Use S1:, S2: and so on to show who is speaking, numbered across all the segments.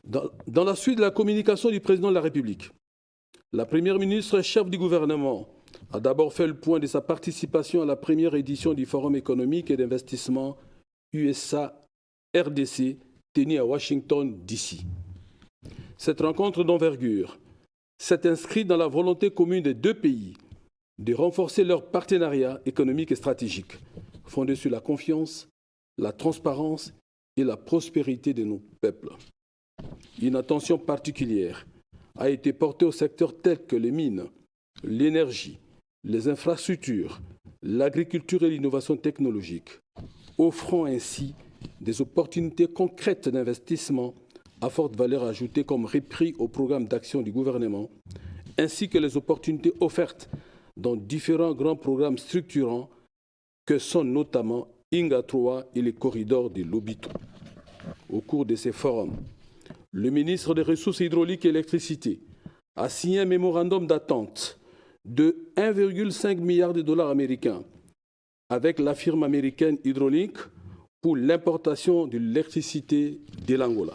S1: Dans la suite de la communication du président de la République, la première ministre, chef du gouvernement, a d'abord fait le point de sa participation à la première édition du Forum économique et d'investissement USA-RDC tenu à Washington, D.C. Cette rencontre d'envergure s'est inscrite dans la volonté commune des deux pays de renforcer leur partenariat économique et stratégique, fondé sur la confiance, la transparence et la prospérité de nos peuples. Une attention particulière a été portée aux secteurs tels que les mines, l'énergie, les infrastructures, l'agriculture et l'innovation technologique, offrant ainsi des opportunités concrètes d'investissement à forte valeur ajoutée comme repris au programme d'action du gouvernement, ainsi que les opportunités offertes dans différents grands programmes structurants que sont notamment Inga 3 et les corridors de Lobito. Au cours de ces forums, le ministre des Ressources hydrauliques et électricité a signé un mémorandum d'attente de 1,5 milliard de dollars américains avec la firme américaine Hydraulic pour l'importation de l'électricité de l'Angola.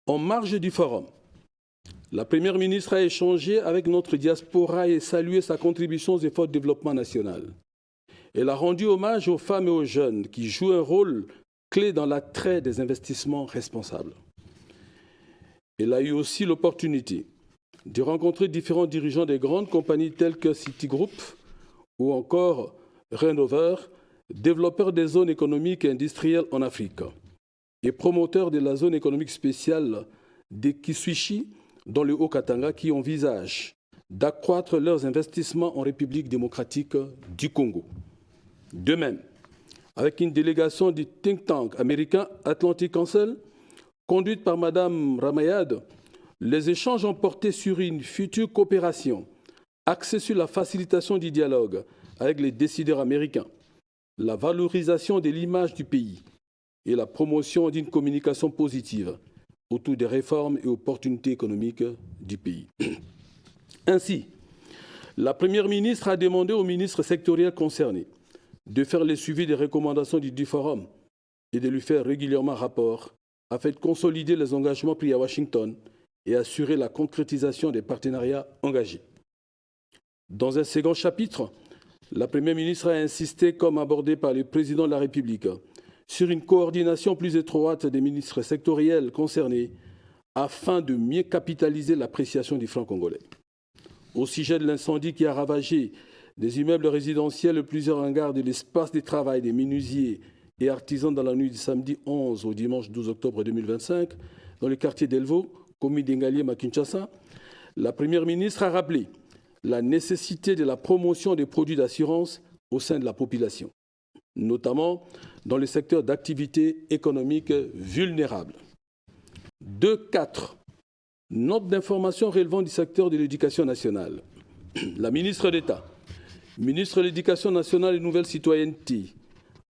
S1: En marge du forum, la première ministre a échangé avec notre diaspora et salué sa contribution aux efforts de développement national. Elle a rendu hommage aux femmes et aux jeunes qui jouent un rôle clé dans l'attrait des investissements responsables. Elle a eu aussi l'opportunité de rencontrer différents dirigeants des grandes compagnies telles que Citigroup ou encore Renover, développeurs des zones économiques et industrielles en Afrique et promoteurs de la zone économique spéciale des Kiswichi dans le Haut-Katanga qui envisagent d'accroître leurs investissements en République démocratique du Congo. De même, avec une délégation du think tank américain Atlantic Council, conduite par Mme Ramayad, les échanges ont porté sur une future coopération axée sur la facilitation du dialogue avec les décideurs américains, la valorisation de l'image du pays et la promotion d'une communication positive autour des réformes et opportunités économiques du pays. Ainsi, la Première ministre a demandé aux ministres sectoriels concernés de faire le suivi des recommandations du forum et de lui faire régulièrement rapport afin de consolider les engagements pris à Washington et assurer la concrétisation des partenariats engagés. Dans un second chapitre, la Première ministre a insisté, comme abordé par le président de la République, sur une coordination plus étroite des ministres sectoriels concernés afin de mieux capitaliser l'appréciation du franc congolais. Au sujet de l'incendie qui a ravagé des immeubles résidentiels et plusieurs hangars de l'espace de travail des menuisiers et artisans dans la nuit du samedi 11 au dimanche 12 octobre 2025, dans le quartier d'Elvo, commune d'Engaliem à Kinshasa, la Première ministre a rappelé la nécessité de la promotion des produits d'assurance au sein de la population, notamment dans les secteurs d'activité économique vulnérables. 2.4. Note d'information relevant du secteur de l'éducation nationale. La ministre d'État, ministre de l'Éducation nationale et Nouvelle Citoyenneté,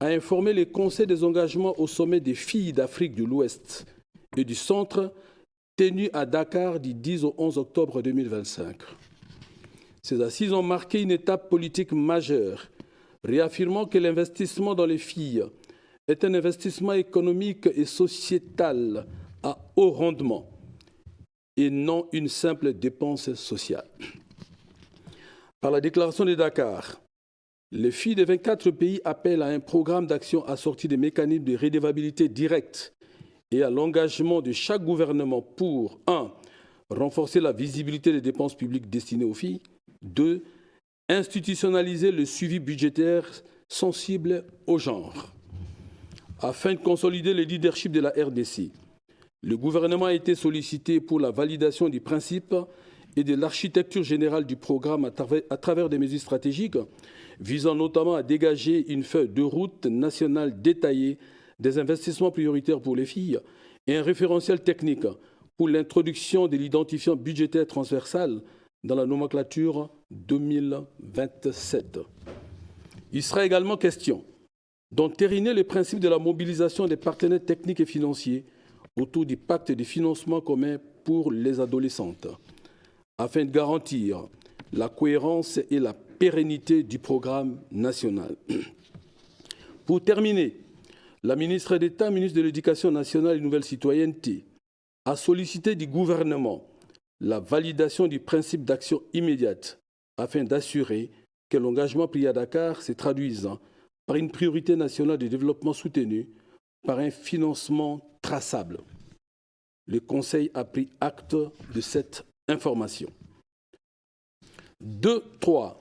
S1: a informé les conseils des engagements au sommet des filles d'Afrique de l'Ouest et du Centre tenu à Dakar du 10 au 11 octobre 2025. Ces assises ont marqué une étape politique majeure, réaffirmant que l'investissement dans les filles est un investissement économique et sociétal à haut rendement et non une simple dépense sociale. Par la déclaration de Dakar, les filles de 24 pays appellent à un programme d'action assorti des mécanismes de redevabilité directe et à l'engagement de chaque gouvernement pour 1. Renforcer la visibilité des dépenses publiques destinées aux filles, 2. Institutionnaliser le suivi budgétaire sensible au genre. Afin de consolider le leadership de la RDC, le gouvernement a été sollicité pour la validation du principe et de l'architecture générale du programme à travers des mesures stratégiques visant notamment à dégager une feuille de route nationale détaillée des investissements prioritaires pour les filles et un référentiel technique pour l'introduction de l'identifiant budgétaire transversal dans la nomenclature 2027. Il sera également question d'entériner les principes de la mobilisation des partenaires techniques et financiers autour du pacte de financement commun pour les adolescentes, afin de garantir la cohérence et la pérennité du programme national. Pour terminer, la ministre d'État, ministre de l'Éducation nationale et Nouvelle Citoyenneté, a sollicité du gouvernement la validation du principe d'action immédiate afin d'assurer que l'engagement pris à Dakar se traduise par une priorité nationale de développement soutenue par un financement traçable. Le Conseil a pris acte de cette information. 2.3.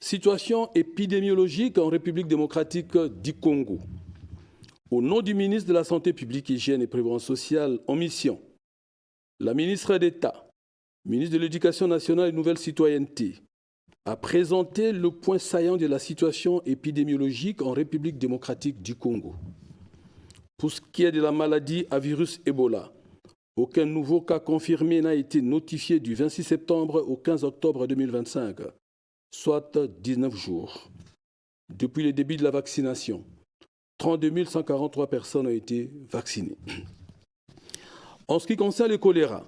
S1: Situation épidémiologique en République démocratique du Congo. Au nom du ministre de la Santé publique, Hygiène et Prévoyance sociale en mission, la ministre d'État, ministre de l'Éducation nationale et Nouvelle Citoyenneté, a présenté le point saillant de la situation épidémiologique en République démocratique du Congo. Pour ce qui est de la maladie à virus Ebola, aucun nouveau cas confirmé n'a été notifié du 26 septembre au 15 octobre 2025, soit 19 jours. Depuis le début de la vaccination, 32 143 personnes ont été vaccinées. En ce qui concerne le choléra,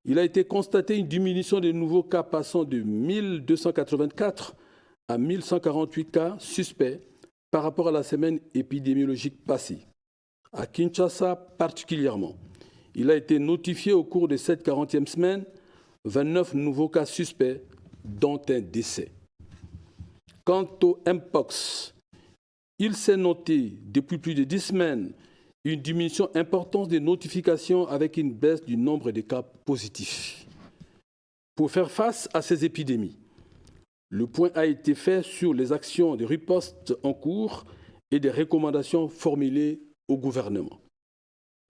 S1: il a été constaté une diminution des nouveaux cas passant de 1284 à 1148 cas suspects par rapport à la semaine épidémiologique passée. À Kinshasa particulièrement, il a été notifié au cours de cette 40e semaine 29 nouveaux cas suspects, dont un décès. Quant au Mpox, il s'est noté depuis plus de 10 semaines une diminution importante des notifications avec une baisse du nombre de cas positifs. Pour faire face à ces épidémies, le point a été fait sur les actions de riposte en cours et des recommandations formulées au gouvernement.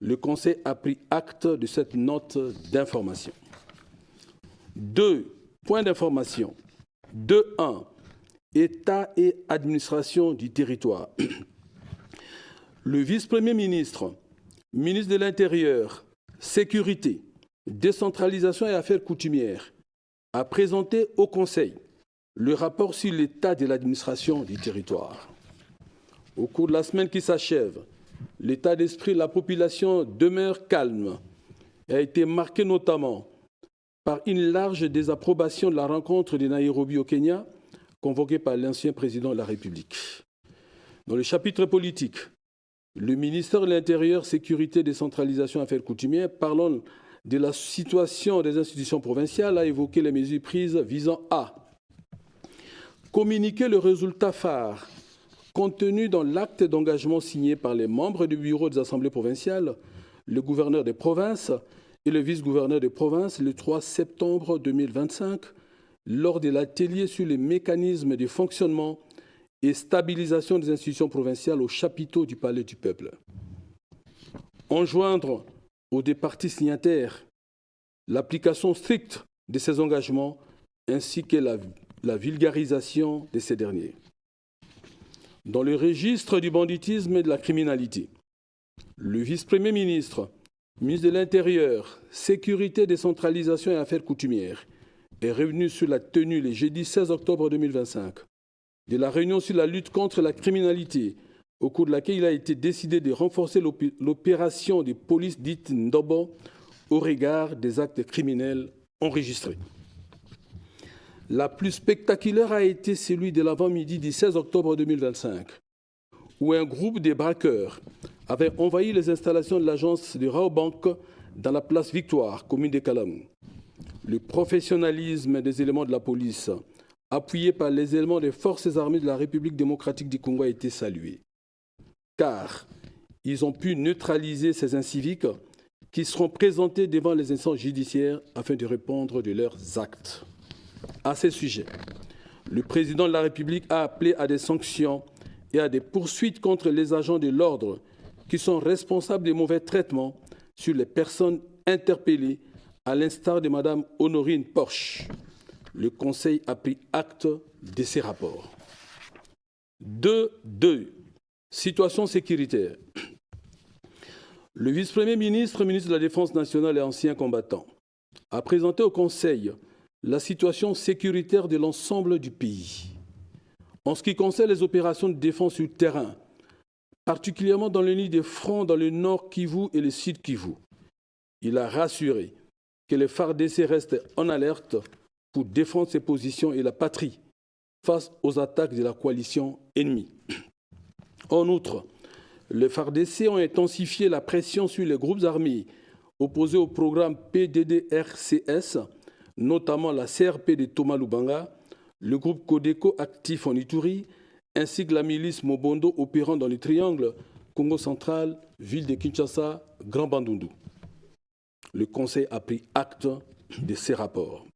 S1: Le Conseil a pris acte de cette note d'information. 2 points d'information. 2.1. État et administration du territoire. Le vice-premier ministre, ministre de l'Intérieur, Sécurité, Décentralisation et Affaires coutumières, a présenté au Conseil le rapport sur l'état de l'administration du territoire. Au cours de la semaine qui s'achève, l'état d'esprit de la population demeure calme et a été marqué notamment par une large désapprobation de la rencontre de Nairobi au Kenya, convoquée par l'ancien président de la République. Dans le chapitre politique, le ministère de l'Intérieur, Sécurité, Décentralisation et Affaires coutumières, parlant de la situation des institutions provinciales, a évoqué les mesures prises visant à communiquer le résultat phare contenu dans l'acte d'engagement signé par les membres du bureau des assemblées provinciales, le gouverneur des provinces et le vice-gouverneur des provinces le 3 septembre 2025 lors de l'atelier sur les mécanismes de fonctionnement et stabilisation des institutions provinciales au chapiteau du Palais du Peuple. Enjoindre aux deux parties signataires l'application stricte de ces engagements ainsi que la vulgarisation de ces derniers. Dans le registre du banditisme et de la criminalité, le vice-premier ministre, ministre de l'Intérieur, Sécurité, Décentralisation et Affaires coutumières, est revenu sur la tenue le jeudi 16 octobre 2025 de la réunion sur la lutte contre la criminalité, au cours de laquelle il a été décidé de renforcer l'opération de police dite Ndobo au regard des actes criminels enregistrés. La plus spectaculaire a été celui de l'avant-midi du 16 octobre 2025, où un groupe de braqueurs avait envahi les installations de l'agence de Raobank dans la place Victoire, commune de Kalamou. Le professionnalisme des éléments de la police, appuyé par les éléments des forces armées de la République démocratique du Congo, a été salué. Car ils ont pu neutraliser ces inciviques qui seront présentés devant les instances judiciaires afin de répondre de leurs actes. À ce sujet, le président de la République a appelé à des sanctions et à des poursuites contre les agents de l'ordre qui sont responsables des mauvais traitements sur les personnes interpellées, à l'instar de Mme Honorine Porsche. Le Conseil a pris acte de ces rapports. 2.2. Situation sécuritaire. Le vice-premier ministre, ministre de la Défense nationale et ancien combattant, a présenté au Conseil la situation sécuritaire de l'ensemble du pays. En ce qui concerne les opérations de défense sur le terrain, particulièrement dans le nid des fronts dans le nord Kivu et le sud Kivu, il a rassuré que les FARDC restent en alerte pour défendre ses positions et la patrie face aux attaques de la coalition ennemie. En outre, les FARDC ont intensifié la pression sur les groupes armés opposés au programme PDDRCS, notamment la CRP de Thomas Lubanga, le groupe Codeco actif en Ituri, ainsi que la milice Mobondo opérant dans le triangle Congo central, ville de Kinshasa, Grand Bandundu. Le Conseil a pris acte de ces rapports.